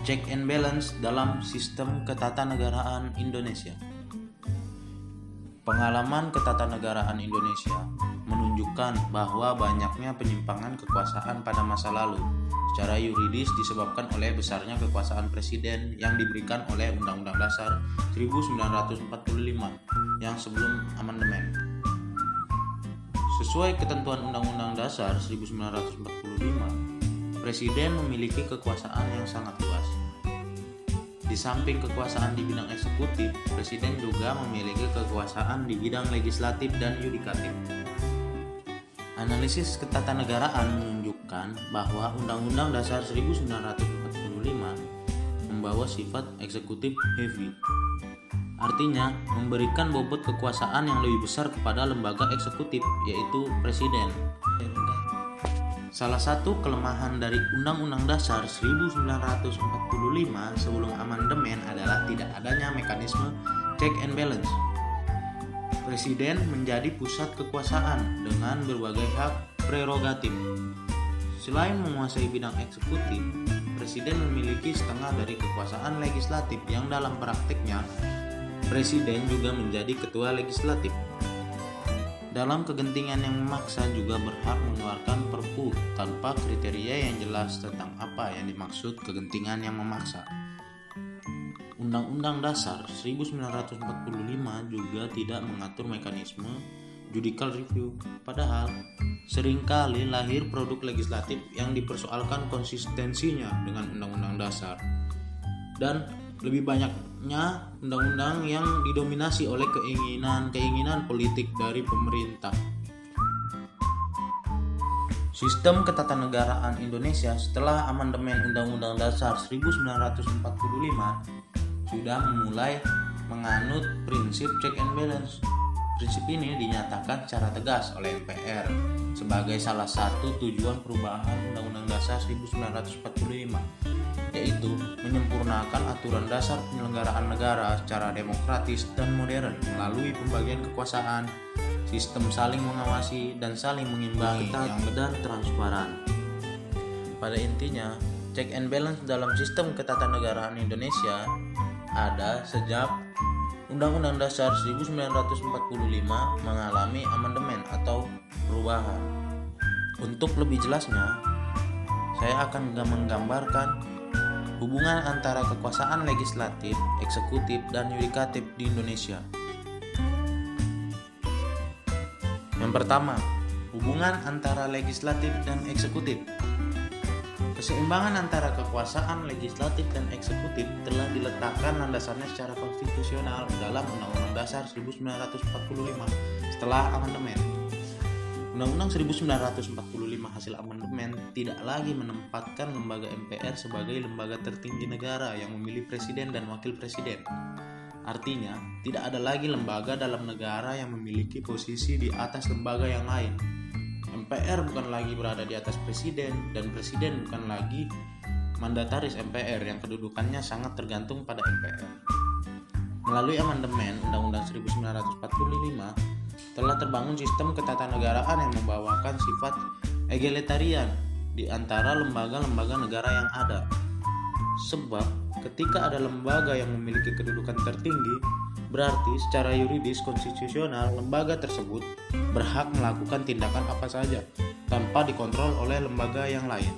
check and balance dalam sistem ketatanegaraan Indonesia. Pengalaman ketatanegaraan Indonesia menunjukkan bahwa banyaknya penyimpangan kekuasaan pada masa lalu secara yuridis disebabkan oleh besarnya kekuasaan presiden yang diberikan oleh Undang-Undang Dasar 1945 yang sebelum amandemen. Sesuai ketentuan Undang-Undang Dasar 1945, presiden memiliki kekuasaan yang sangat luas. Di samping kekuasaan di bidang eksekutif, presiden juga memiliki kekuasaan di bidang legislatif dan yudikatif. Analisis ketatanegaraan menunjukkan bahwa Undang-Undang Dasar 1945 membawa sifat eksekutif heavy. Artinya, memberikan bobot kekuasaan yang lebih besar kepada lembaga eksekutif, yaitu presiden. Salah satu kelemahan dari Undang-Undang Dasar 1945 sebelum amandemen adalah tidak adanya mekanisme check and balance. Presiden menjadi pusat kekuasaan dengan berbagai hak prerogatif. Selain menguasai bidang eksekutif, presiden memiliki setengah dari kekuasaan legislatif yang dalam praktiknya presiden juga menjadi ketua legislatif. Dalam kegentingan yang memaksa juga berhak mengeluarkan perpu tanpa kriteria yang jelas tentang apa yang dimaksud kegentingan yang memaksa. Undang-Undang Dasar 1945 juga tidak mengatur mekanisme judicial review, padahal seringkali lahir produk legislatif yang dipersoalkan konsistensinya dengan Undang-Undang Dasar. Dan lebih banyaknya undang-undang yang didominasi oleh keinginan politik dari pemerintah. Sistem ketatanegaraan Indonesia setelah amandemen Undang-Undang Dasar 1945 sudah memulai menganut prinsip check and balance. Prinsip ini dinyatakan secara tegas oleh MPR sebagai salah satu tujuan perubahan Undang-Undang Dasar 1945, yaitu menyempurnakan aturan dasar penyelenggaraan negara secara demokratis dan modern melalui pembagian kekuasaan, sistem saling mengawasi dan saling mengimbangi yang dan transparan. Pada intinya, check and balance dalam sistem ketatanegaraan Indonesia ada sejak Undang-Undang Dasar 1945 mengalami amandemen atau perubahan. Untuk lebih jelasnya, saya akan menggambarkan hubungan antara kekuasaan legislatif, eksekutif, dan yudikatif di Indonesia. Yang pertama, hubungan antara legislatif dan eksekutif. Keseimbangan antara kekuasaan legislatif dan eksekutif telah diletakkan landasannya secara konstitusional dalam Undang-Undang Dasar 1945 setelah amandemen. Undang-Undang 1945 hasil amandemen tidak lagi menempatkan lembaga MPR sebagai lembaga tertinggi negara yang memilih presiden dan wakil presiden. Artinya, tidak ada lagi lembaga dalam negara yang memiliki posisi di atas lembaga yang lain. MPR bukan lagi berada di atas presiden, dan presiden bukan lagi mandataris MPR yang kedudukannya sangat tergantung pada MPR. Melalui amandemen Undang-Undang 1945 telah terbangun sistem ketatanegaraan yang membawakan sifat egalitarian di antara lembaga-lembaga negara yang ada. Sebab ketika ada lembaga yang memiliki kedudukan tertinggi, berarti secara yuridis konstitusional lembaga tersebut berhak melakukan tindakan apa saja tanpa dikontrol oleh lembaga yang lain.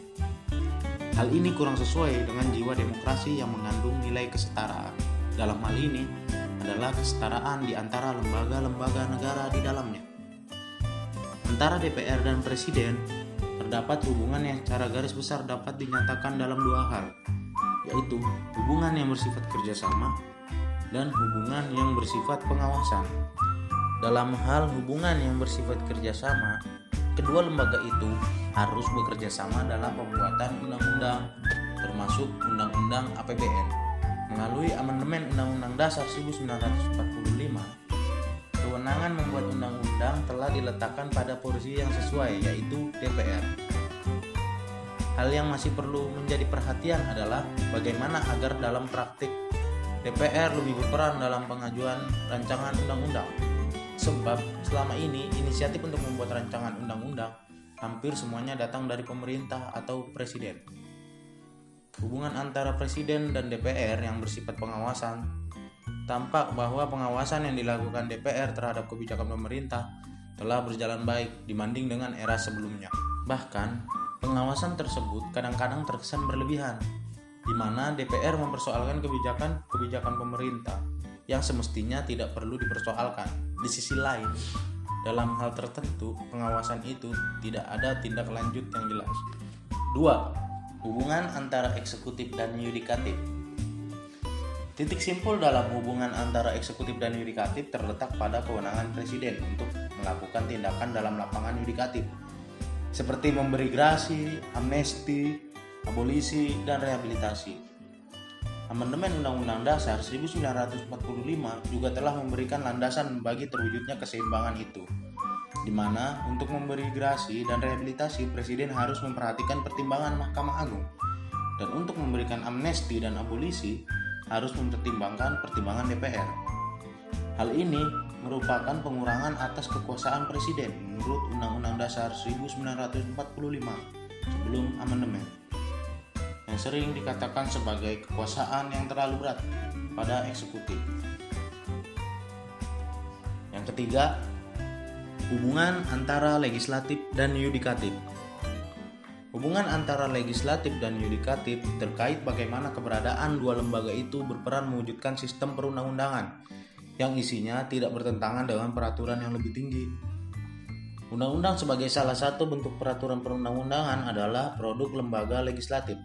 Hal ini kurang sesuai dengan jiwa demokrasi yang mengandung nilai kesetaraan. Dalam hal ini adalah kesetaraan di antara lembaga-lembaga negara di dalamnya. Antara DPR dan Presiden terdapat hubungan yang secara garis besar dapat dinyatakan dalam dua hal, yaitu hubungan yang bersifat kerjasama dan hubungan yang bersifat pengawasan. Dalam hal hubungan yang bersifat kerjasama, kedua lembaga itu harus bekerja sama dalam pembuatan undang-undang, termasuk Undang-Undang APBN. Melalui amandemen Undang-Undang Dasar 1945, kewenangan membuat undang-undang telah diletakkan pada porsi yang sesuai, yaitu DPR. Hal yang masih perlu menjadi perhatian adalah bagaimana agar dalam praktik DPR lebih berperan dalam pengajuan rancangan undang-undang. Sebab selama ini inisiatif untuk membuat rancangan undang-undang hampir semuanya datang dari pemerintah atau presiden. hubungan antara Presiden dan DPR yang bersifat pengawasan, tampak bahwa pengawasan yang dilakukan DPR terhadap kebijakan pemerintah telah berjalan baik dibanding dengan era sebelumnya. Bahkan, pengawasan tersebut kadang-kadang terkesan berlebihan, di mana DPR mempersoalkan kebijakan pemerintah yang semestinya tidak perlu dipersoalkan. Di sisi lain, dalam hal tertentu, pengawasan itu tidak ada tindak lanjut yang jelas. 2. Hubungan antara eksekutif dan yudikatif. Titik simpul dalam hubungan antara eksekutif dan yudikatif terletak pada kewenangan Presiden untuk melakukan tindakan dalam lapangan yudikatif, seperti memberi grasi, amnesti, abolisi, dan rehabilitasi. Amandemen Undang-Undang Dasar 1945 juga telah memberikan landasan bagi terwujudnya keseimbangan itu, di mana untuk memberi grasi dan rehabilitasi Presiden harus memperhatikan pertimbangan Mahkamah Agung, dan untuk memberikan amnesti dan abolisi harus mempertimbangkan pertimbangan DPR. Hal ini merupakan pengurangan atas kekuasaan Presiden menurut Undang-Undang Dasar 1945 sebelum amandemen, yang sering dikatakan sebagai kekuasaan yang terlalu berat pada eksekutif. Yang ketiga, hubungan antara legislatif dan yudikatif. Hubungan antara legislatif dan yudikatif terkait bagaimana keberadaan dua lembaga itu berperan mewujudkan sistem perundang-undangan yang isinya tidak bertentangan dengan peraturan yang lebih tinggi. Undang-undang sebagai salah satu bentuk peraturan perundang-undangan adalah produk lembaga legislatif.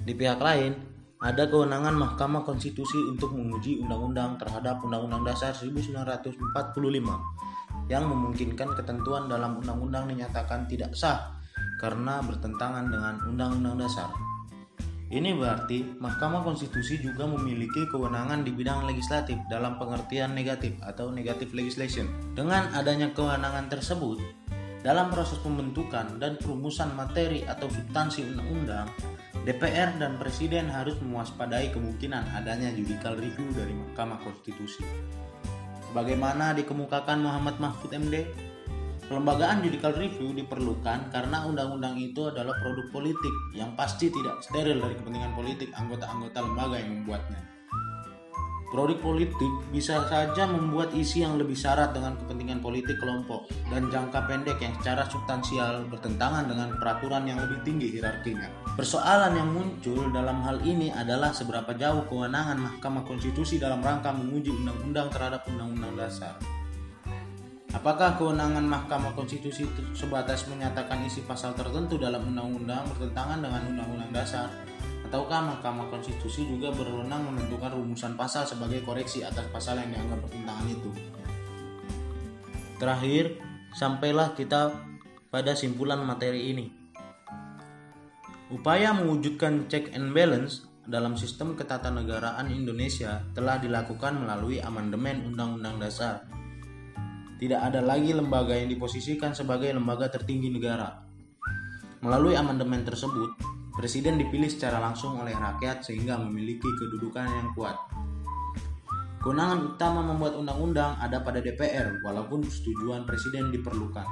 Di pihak lain, ada kewenangan Mahkamah Konstitusi untuk menguji undang-undang terhadap Undang-Undang Dasar 1945 yang memungkinkan ketentuan dalam undang-undang dinyatakan tidak sah karena bertentangan dengan Undang-Undang Dasar. Ini berarti Mahkamah Konstitusi juga memiliki kewenangan di bidang legislatif dalam pengertian negatif atau negative legislation. Dengan adanya kewenangan tersebut, dalam proses pembentukan dan perumusan materi atau substansi undang-undang, DPR dan Presiden harus mewaspadai kemungkinan adanya judicial review dari Mahkamah Konstitusi. Sebagaimana dikemukakan Muhammad Mahfud MD, pelembagaan judicial review diperlukan karena undang-undang itu adalah produk politik yang pasti tidak steril dari kepentingan politik anggota-anggota lembaga yang membuatnya. Produk politik bisa saja membuat isi yang lebih syarat dengan kepentingan politik kelompok dan jangka pendek yang secara substansial bertentangan dengan peraturan yang lebih tinggi hierarkinya. Persoalan yang muncul dalam hal ini adalah seberapa jauh kewenangan Mahkamah Konstitusi dalam rangka menguji undang-undang terhadap Undang-Undang Dasar. Apakah kewenangan Mahkamah Konstitusi sebatas menyatakan isi pasal tertentu dalam undang-undang bertentangan dengan Undang-Undang Dasar? Ataukah Mahkamah Konstitusi juga berwenang menentukan rumusan pasal sebagai koreksi atas pasal yang dianggap bertentangan itu? Terakhir, sampailah kita pada simpulan materi ini. Upaya mewujudkan check and balance dalam sistem ketatanegaraan Indonesia telah dilakukan melalui amandemen Undang-Undang Dasar. Tidak ada lagi lembaga yang diposisikan sebagai lembaga tertinggi negara. Melalui amandemen tersebut, Presiden dipilih secara langsung oleh rakyat sehingga memiliki kedudukan yang kuat. Kewenangan utama membuat undang-undang ada pada DPR walaupun persetujuan Presiden diperlukan.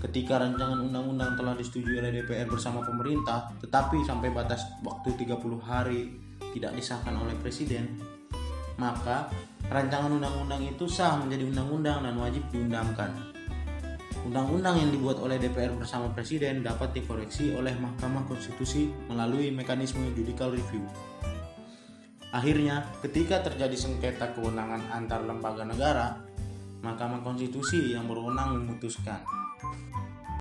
Ketika rancangan undang-undang telah disetujui oleh DPR bersama pemerintah, tetapi sampai batas waktu 30 hari tidak disahkan oleh Presiden, maka rancangan undang-undang itu sah menjadi undang-undang dan wajib diundangkan. Undang-undang yang dibuat oleh DPR bersama Presiden dapat dikoreksi oleh Mahkamah Konstitusi melalui mekanisme judicial review. Akhirnya, ketika terjadi sengketa kewenangan antar lembaga negara, Mahkamah Konstitusi yang berwenang memutuskan.